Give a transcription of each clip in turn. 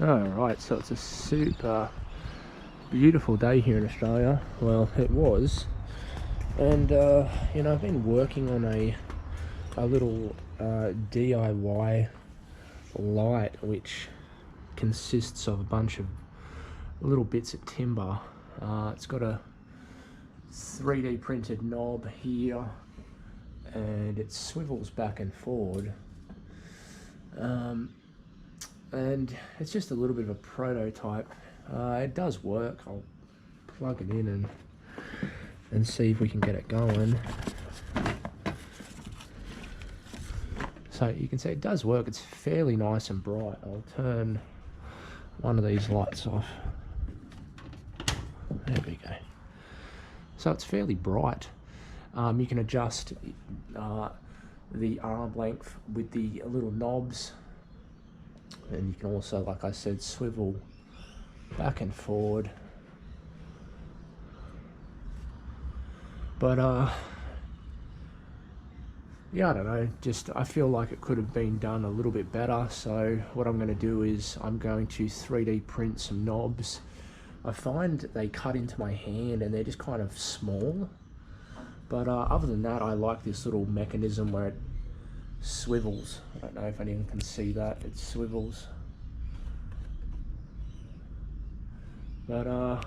Alright, so it's a super beautiful day here in Australia. Well, it was. And, I've been working on a little DIY light, which consists of a bunch of little bits of timber. It's got a 3D printed knob here, and it swivels back and forward. And it's just a little bit of a prototype. It does work. I'll plug it in and see if we can get it going. So you can see it does work. It's fairly nice and bright. I'll turn one of these lights off. There we go. So it's fairly bright. You can adjust the arm length with the little knobs, and you can also, like I said, swivel back and forward. But yeah, I don't know, just I feel like it could have been done a little bit better. So what I'm going to do is I'm going to 3D print some knobs. I find they cut into my hand and they're just kind of small, but other than that, I like this little mechanism where it swivels. I don't know if anyone can see that, it swivels. But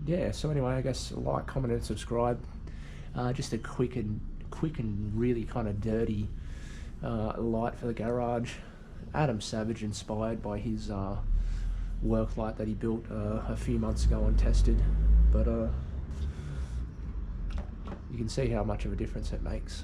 yeah, so anyway, I guess like, comment and subscribe. Just a quick and really kind of dirty light for the garage. Adam Savage inspired by his Worklight that he built a few months ago and tested, but you can see how much of a difference it makes.